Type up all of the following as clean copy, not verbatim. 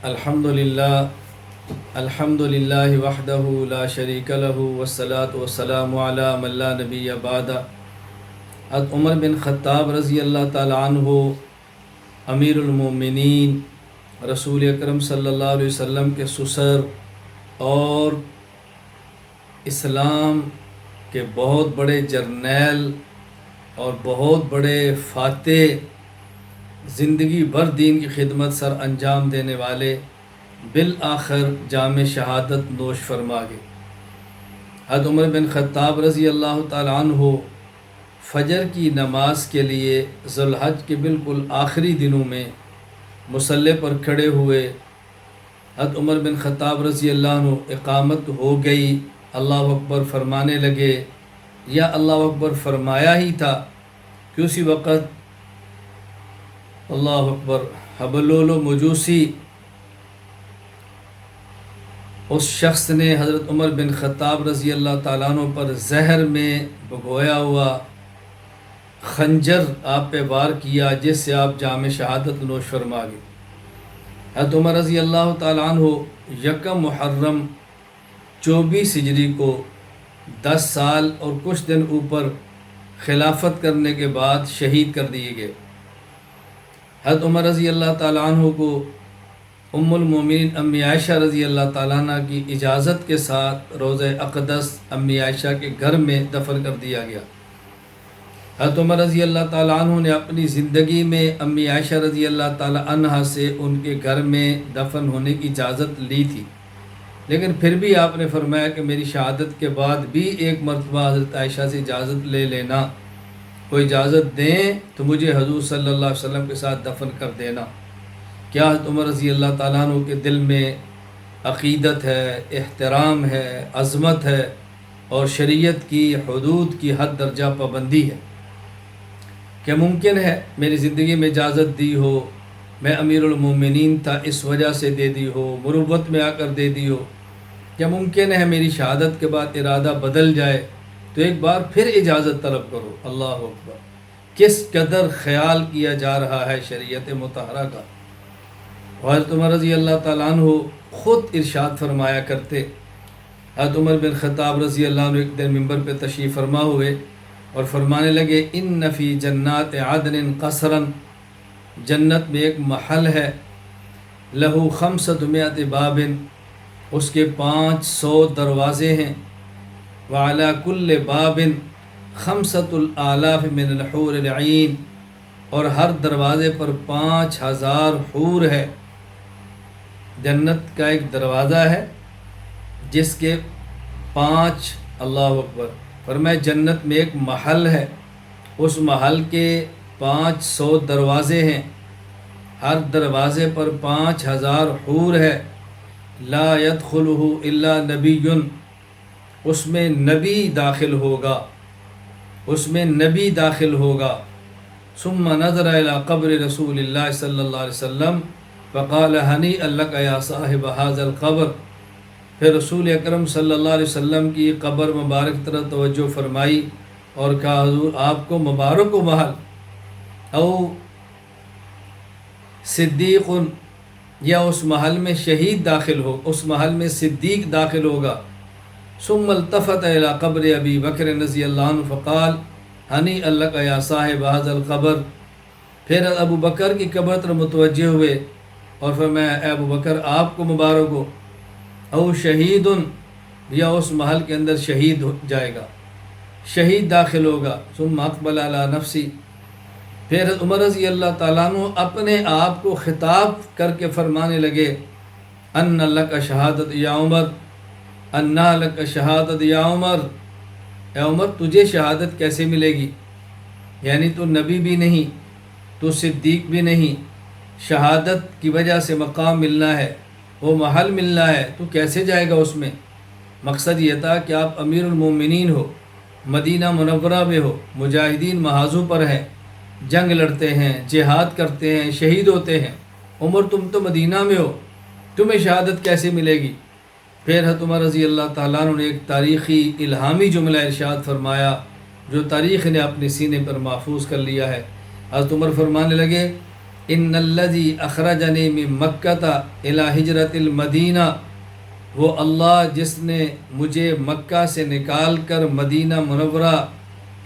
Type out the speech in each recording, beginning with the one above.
الحمد للہ وحدہ لا شریک لہ والصلاة والسلام علی من لا نبی بعد۔ حضرت عمر بن خطاب رضی اللہ تعالیٰ عنہ امیر المومنین، رسول اکرم صلی اللہ علیہ وسلم کے سسر اور اسلام کے بہت بڑے جرنیل اور بہت بڑے فاتح، زندگی بھر دین کی خدمت سر انجام دینے والے، بالآخر جام شہادت نوش فرما گئے۔ حضرت عمر بن خطاب رضی اللہ تعالیٰ عنہ فجر کی نماز کے لیے ذوالحج کے بالکل آخری دنوں میں مصلی پر کھڑے ہوئے۔ حضرت عمر بن خطاب رضی اللہ عنہ اقامت ہو گئی، اللہ اکبر فرمانے لگے، یا اللہ اکبر فرمایا ہی تھا کہ اسی وقت اللہ اکبر حبلول و مجوسی اس شخص نے حضرت عمر بن خطاب رضی اللہ تعالیٰ عنہ پر زہر میں بھگویا ہوا خنجر آپ پہ وار کیا، جس سے آپ جام شہادت نوش فرما گئے۔ حضرت عمر رضی اللہ تعالیٰ عنہ یکم محرم 24 ہجری کو 10 سال اور کچھ دن اوپر خلافت کرنے کے بعد شہید کر دیے گئے۔ حضرت عمر رضی اللہ تعالیٰ عنہ کو ام المومنین امی عائشہ رضی اللہ تعالیٰ عنہ کی اجازت کے ساتھ روضہ اقدس امی عائشہ کے گھر میں دفن کر دیا گیا۔ حضرت عمر رضی اللہ تعالیٰ عنہ نے اپنی زندگی میں امی عائشہ رضی اللہ تعالیٰ عنہ سے ان کے گھر میں دفن ہونے کی اجازت لی تھی، لیکن پھر بھی آپ نے فرمایا کہ میری شہادت کے بعد بھی ایک مرتبہ حضرت عائشہ سے اجازت لے لینا، کوئی اجازت دیں تو مجھے حضور صلی اللہ علیہ وسلم کے ساتھ دفن کر دینا۔ کیا حضرت عمر رضی اللہ تعالیٰ عنہ کے دل میں عقیدت ہے، احترام ہے، عظمت ہے اور شریعت کی حدود کی حد درجہ پابندی ہے۔ کیا ممکن ہے میری زندگی میں اجازت دی ہو، میں امیر المومنین تھا اس وجہ سے دے دی ہو، مروت میں آ کر دے دی ہو؟ کیا ممکن ہے میری شہادت کے بعد ارادہ بدل جائے تو ایک بار پھر اجازت طلب کرو؟ اللہ اکبر! کس قدر خیال کیا جا رہا ہے شریعت مطہرہ کا۔ حضرت عمر رضی اللہ تعالیٰ عنہ خود ارشاد فرمایا کرتے۔ حضرت عمر بن خطاب رضی اللہ عنہ ایک دن ممبر پہ تشریف فرما ہوئے اور فرمانے لگے، ان فی جنات عدن قصرا، جنت میں ایک محل ہے، لہو 500 باب، اس کے 500 دروازے ہیں، وعلی کل باب 5000 من الحور العین، اور ہر دروازے پر 5000 حور ہے۔ جنت کا ایک دروازہ ہے جس کے 5 اللہ اکبر فرمائے، جنت میں ایک محل ہے، اس محل کے 500 دروازے ہیں، ہر دروازے پر 5000 حور ہے، لا يدخلہ الا نبی، اس میں نبی داخل ہوگا، اس میں نبی داخل ہوگا۔ ثم نظر الى قبر رسول اللہ صلی اللہ علیہ وسلم فقال ہنیئا لک یا صاحب ھذا القبر، پھر رسول اکرم صلی اللہ علیہ وسلم کی قبر مبارک طرف توجہ فرمائی اور کہا، حضور آپ کو مبارک و محل، او صدیق، یا اس محل میں شہید داخل ہو، اس محل میں صدیق داخل ہوگا۔ ثم التفت الى قبر ابی بکر رضی اللہ عنہ فقال ہنیئا لک یا صاحب ھذا القبر، پھر ابو بکر کی قبر طرف متوجہ ہوئے اور فرمایا، اے ابو بکر آپ کو مبارک ہو، او شہید، یا اس محل کے اندر شہید ہو جائے گا، شہید داخل ہوگا۔ ثم اقبل علی نفسی، پھر عمر رضی اللہ تعالیٰ عنہ اپنے آپ کو خطاب کر کے فرمانے لگے، ان لک شہادت یا عمر، ان لک شہادت یا عمر، اے عمر تجھے شہادت کیسے ملے گی؟ یعنی تو نبی بھی نہیں، تو صدیق بھی نہیں، شہادت کی وجہ سے مقام ملنا ہے، وہ محل ملنا ہے، تو کیسے جائے گا اس میں؟ مقصد یہ تھا کہ آپ امیر المومنین ہو، مدینہ منورہ میں ہو، مجاہدین محاذوں پر ہیں، جنگ لڑتے ہیں، جہاد کرتے ہیں، شہید ہوتے ہیں، عمر تم تو مدینہ میں ہو، تمہیں شہادت کیسے ملے گی؟ پھر حضرت عمر رضی اللہ تعالیٰ عنہ نے ایک تاریخی الہامی جملہ ارشاد فرمایا جو تاریخ نے اپنے سینے پر محفوظ کر لیا ہے۔ حضرت عمر فرمانے لگے، ان الذی اخرجنی من مکۃ الی ہجرت المدینہ، وہ اللہ جس نے مجھے مکہ سے نکال کر مدینہ منورہ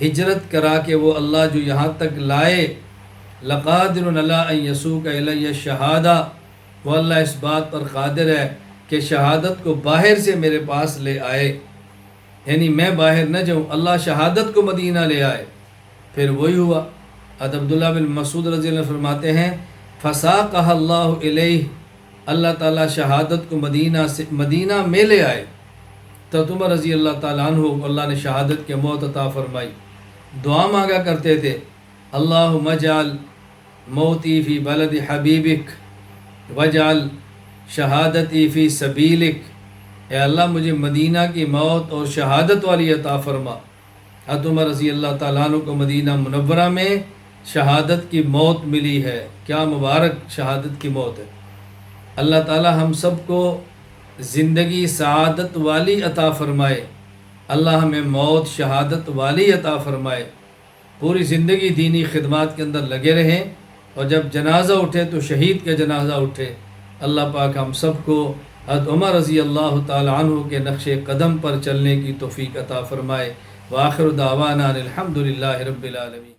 ہجرت کرا کے وہ اللہ جو یہاں تک لائے، لقادر علی ان یسوق الی الشہادہ، وہ اللہ اس بات پر قادر ہے کہ شہادت کو باہر سے میرے پاس لے آئے، یعنی میں باہر نہ جاؤں، اللہ شہادت کو مدینہ لے آئے۔ پھر وہی ہوا۔ حضرت عبداللہ بن مسعود رضی اللہ عنہ فرماتے ہیں فساقہ اللہ علیہ، اللہ تعالیٰ شہادت کو مدینہ میں لے آئے۔ تو عمر رضی اللہ تعالیٰ عنہ کو اللہ نے شہادت کے موت عطا فرمائی۔ دعا مانگا کرتے تھے اللہم اجعل موتی فی بلد حبیبک وجعل شہادتی فی سبیلک، اے اللہ مجھے مدینہ کی موت اور شہادت والی عطا فرما۔ حضرت عمر رضی اللہ تعالیٰ عنہ کو مدینہ منورہ میں شہادت کی موت ملی ہے۔ کیا مبارک شہادت کی موت ہے۔ اللہ تعالیٰ ہم سب کو زندگی سعادت والی عطا فرمائے، اللہ ہمیں موت شہادت والی عطا فرمائے، پوری زندگی دینی خدمات کے اندر لگے رہیں، اور جب جنازہ اٹھے تو شہید کا جنازہ اٹھے۔ اللہ پاک ہم سب کو حضرت عمر رضی اللہ تعالی عنہ کے نقش قدم پر چلنے کی توفیق عطا فرمائے۔ وآخر دعوانا الحمد للہ رب العالمین۔